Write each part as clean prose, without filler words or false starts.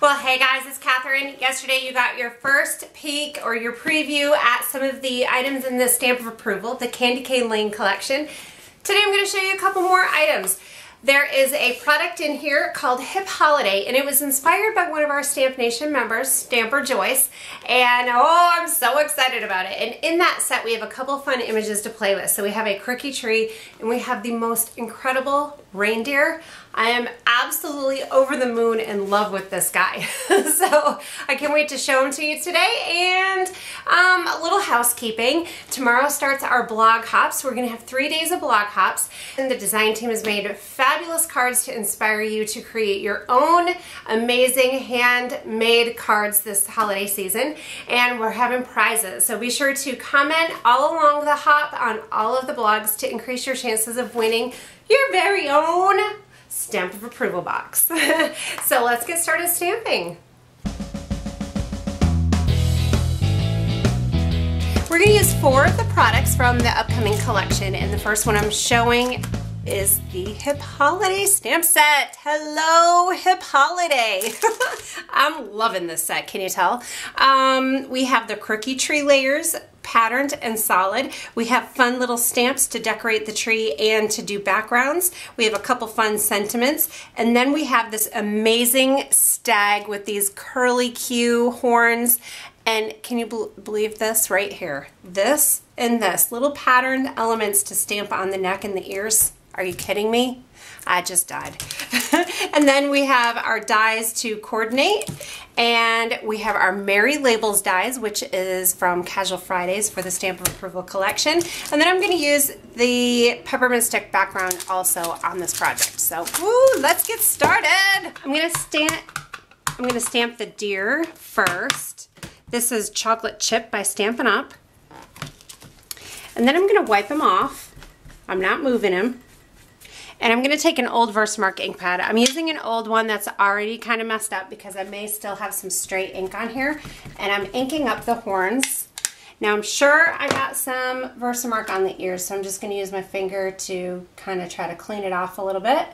Well, hey guys, it's Catherine. Yesterday you got your first peek or your preview at some of the items in the Stamp of Approval, the Candy Cane Lane collection. Today I'm going to show you a couple more items. There is a product in here called Hip Holiday, and it was inspired by one of our Stamp Nation members, Stamper Joyce, and oh, I'm so excited about it. And in that set we have a couple fun images to play with. So we have a crooky tree, and we have the most incredible reindeer. I am absolutely over the moon in love with this guy. So I can't wait to show him to you today. And a little housekeeping. Tomorrow starts our blog hops. We're going to have 3 days of blog hops. And the design team has made fabulous cards to inspire you to create your own amazing handmade cards this holiday season. And we're having prizes. So be sure to comment all along the hop on all of the blogs to increase your chances of winning your very own Stamp of Approval box. So let's get started stamping. We're going to use 4 of the products from the upcoming collection, and the first one I'm showing is the Hip Holiday stamp set. Hello, Hip Holiday. I'm loving this set, can you tell? We have the crooky tree layers, patterned and solid. We have fun little stamps to decorate the tree and to do backgrounds. We have a couple fun sentiments, and then we have this amazing stag with these curly Q horns. And can you believe this right here? This and this little patterned elements to stamp on the neck and the ears. Are you kidding me? I just died. And then we have our dies to coordinate, and we have our Merry Labels dies, which is from Casual Fridays for the Stamp of Approval collection. And then I'm going to use the peppermint stick background also on this project. So, woo, let's get started. I'm going to stamp the deer first. This is Chocolate Chip by Stampin' Up. And then I'm going to wipe him off. I'm not moving him. And I'm going to take an old Versamark ink pad. I'm using an old one that's already kind of messed up because I may still have some straight ink on here. And I'm inking up the horns. Now I'm sure I got some Versamark on the ears, so I'm just going to use my finger to kind of try to clean it off a little bit.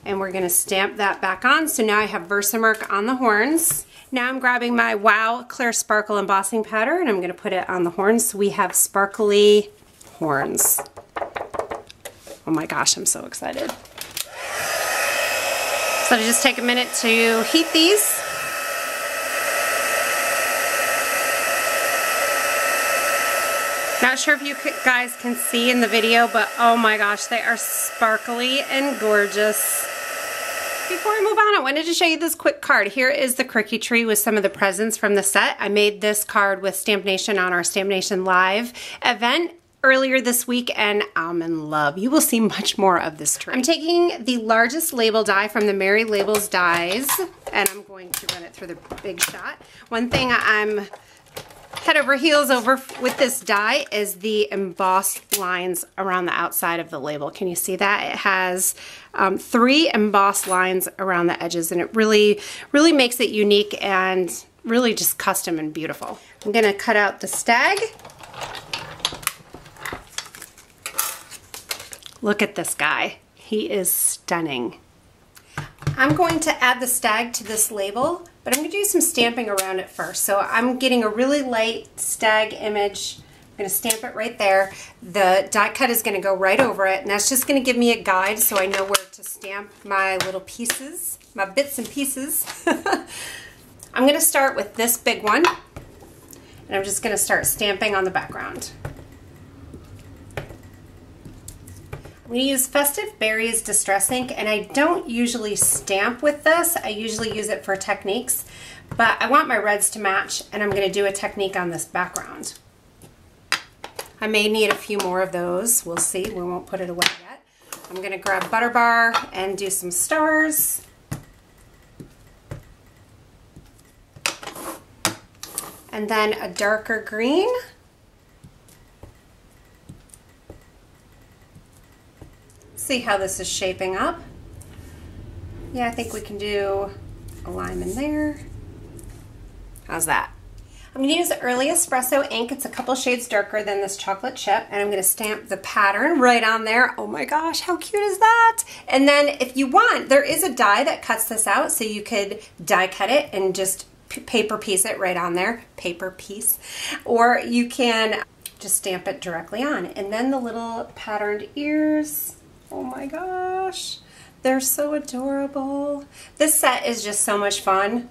And we're going to stamp that back on. So now I have Versamark on the horns. Now I'm grabbing my Wow Clear Sparkle embossing powder, and I'm going to put it on the horns so we have sparkly horns. Oh my gosh, I'm so excited. So to just take a minute to heat these. Not sure if you guys can see in the video, but oh my gosh, they are sparkly and gorgeous. Before I move on, I wanted to show you this quick card. Here is the crooky tree with some of the presents from the set. I made this card with Stamp Nation on our Stamp Nation Live event earlier this week, and I'm in love. You will see much more of this tree. I'm taking the largest label die from the Merry Labels dies, and I'm going to run it through the Big Shot. One thing I'm head over heels over with this die is the embossed lines around the outside of the label. Can you see that? It has 3 embossed lines around the edges, and it really makes it unique and really just custom and beautiful. I'm going to cut out the stag. Look at this guy. He is stunning. I'm going to add the stag to this label, but I'm going to do some stamping around it first. So I'm getting a really light stag image. I'm going to stamp it right there. The die cut is going to go right over it, and that's just going to give me a guide so I know where to stamp my little pieces, my bits and pieces. I'm going to start with this big one, and I'm just going to start stamping on the background. I'm going to use Festive Berries Distress Ink, and I don't usually stamp with this. I usually use it for techniques, but I want my reds to match, and I'm going to do a technique on this background. I may need a few more of those. We'll see. We won't put it away yet. I'm going to grab Butter Bar and do some stars. And then a darker green. See how this is shaping up. Yeah, I think we can do a lime in there. How's that? I'm going to use Early Espresso ink. It's a couple shades darker than this chocolate chip, and I'm going to stamp the pattern right on there. Oh my gosh, how cute is that? And then if you want, there is a die that cuts this out, so you could die cut it and just paper piece it right on there, paper piece, or you can just stamp it directly on. And then the little patterned ears, oh my gosh, they're so adorable. This set is just so much fun.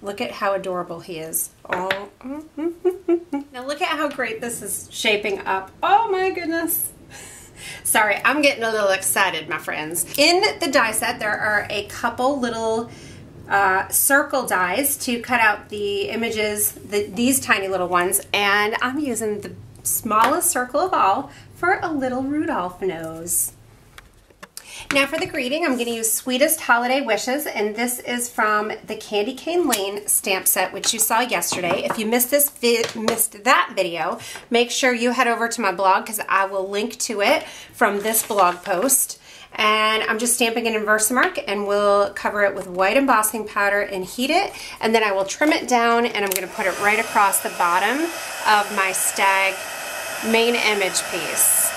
Look at how adorable he is. Oh. Now look at how great this is shaping up. Oh my goodness. Sorry, I'm getting a little excited, my friends. In the die set, there are a couple little circle dies to cut out the images, these tiny little ones, and I'm using the smallest circle of all for a little Rudolph nose. Now for the greeting, I'm going to use Sweetest Holiday Wishes, and this is from the Candy Cane Lane stamp set, which you saw yesterday. If you missed that video, make sure you head over to my blog because I will link to it from this blog post. And I'm just stamping it in Versamark, and we'll cover it with white embossing powder and heat it, and then I will trim it down, and I'm going to put it right across the bottom of my stag main image piece.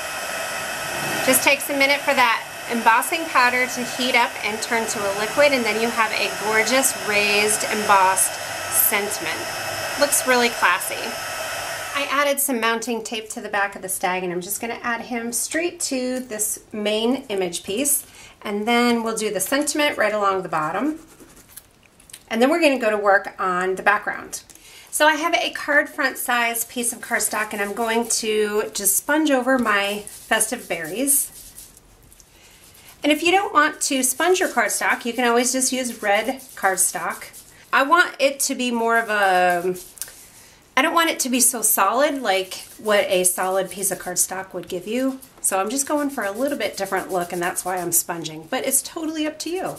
Just takes a minute for that embossing powder to heat up and turn to a liquid, and then you have a gorgeous raised embossed sentiment. Looks really classy. I added some mounting tape to the back of the stag, and I'm just going to add him straight to this main image piece, and then we'll do the sentiment right along the bottom, and then we're going to go to work on the background. So I have a card front size piece of cardstock, and I'm going to just sponge over my festive berries. And if you don't want to sponge your cardstock, you can always just use red cardstock. I want it to be more of a, I don't want it to be so solid like what a solid piece of cardstock would give you. So I'm just going for a little bit different look, and that's why I'm sponging, but it's totally up to you.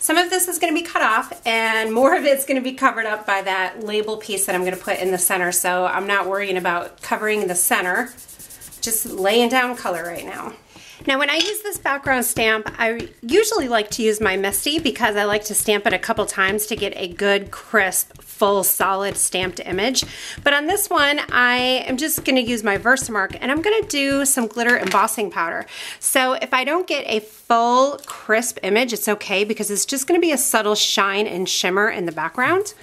Some of this is going to be cut off, and more of it's going to be covered up by that label piece that I'm going to put in the center, so I'm not worrying about covering the center, just laying down color right now. Now when I use this background stamp, I usually like to use my Misty because I like to stamp it a couple times to get a good, crisp, full, solid stamped image. But on this one, I am just going to use my Versamark, and I'm going to do some glitter embossing powder. So if I don't get a full, crisp image, it's okay because it's just going to be a subtle shine and shimmer in the background.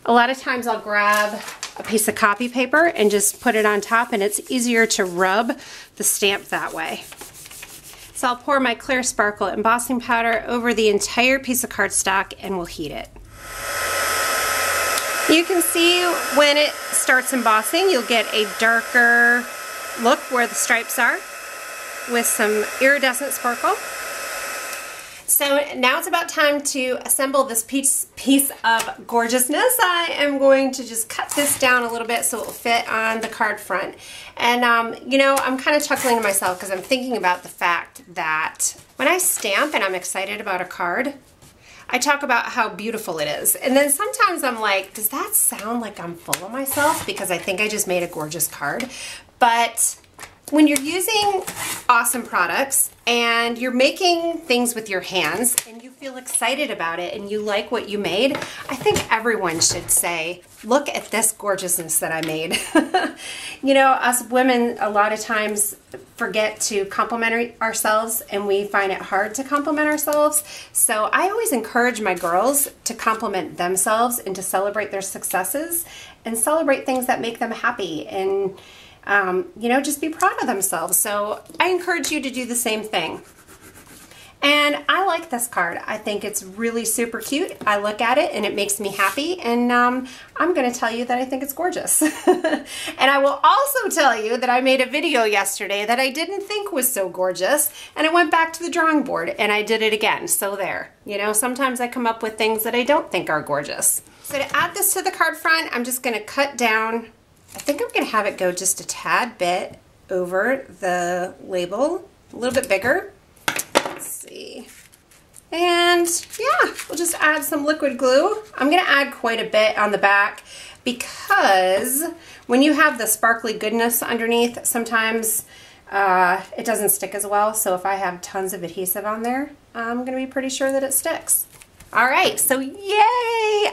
A lot of times I'll grab a piece of copy paper and just put it on top, and it's easier to rub the stamp that way. So I'll pour my clear sparkle embossing powder over the entire piece of cardstock, and we'll heat it. You can see when it starts embossing, you'll get a darker look where the stripes are with some iridescent sparkle. So now it's about time to assemble this piece of gorgeousness. I am going to just cut this down a little bit so it will fit on the card front. And you know, I'm kind of chuckling to myself because I'm thinking about the fact that when I stamp and I'm excited about a card, I talk about how beautiful it is. And then sometimes I'm like, does that sound like I'm full of myself because I think I just made a gorgeous card? But when you're using awesome products and you're making things with your hands and you feel excited about it and you like what you made, I think everyone should say, look at this gorgeousness that I made. You know, us women a lot of times forget to compliment ourselves, and we find it hard to compliment ourselves. So I always encourage my girls to compliment themselves and to celebrate their successes and celebrate things that make them happy, and you know, just be proud of themselves. So I encourage you to do the same thing. And I like this card. I think it's really super cute. I look at it and it makes me happy, and I'm going to tell you that I think it's gorgeous. And I will also tell you that I made a video yesterday that I didn't think was so gorgeous, and I went back to the drawing board and I did it again. So there, you know, sometimes I come up with things that I don't think are gorgeous. So to add this to the card front, I'm just going to cut down. I think I'm going to have it go just a tad bit over the label, a little bit bigger. Let's see. And yeah, we'll just add some liquid glue. I'm going to add quite a bit on the back because when you have the sparkly goodness underneath, sometimes it doesn't stick as well. So if I have tons of adhesive on there, I'm going to be pretty sure that it sticks. All right, so yay!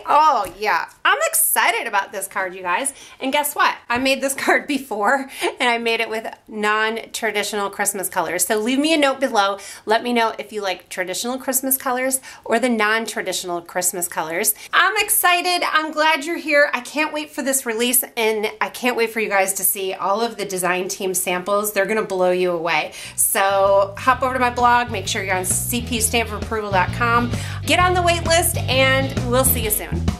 Oh yeah, I'm excited about this card, you guys. And guess what? I made this card before, and I made it with non-traditional Christmas colors. So leave me a note below. Let me know if you like traditional Christmas colors or the non-traditional Christmas colors. I'm excited. I'm glad you're here. I can't wait for this release, and I can't wait for you guys to see all of the design team samples. They're gonna blow you away. So hop over to my blog. Make sure you're on cpstampofapproval.com. Get on the wait list, and we'll see you soon.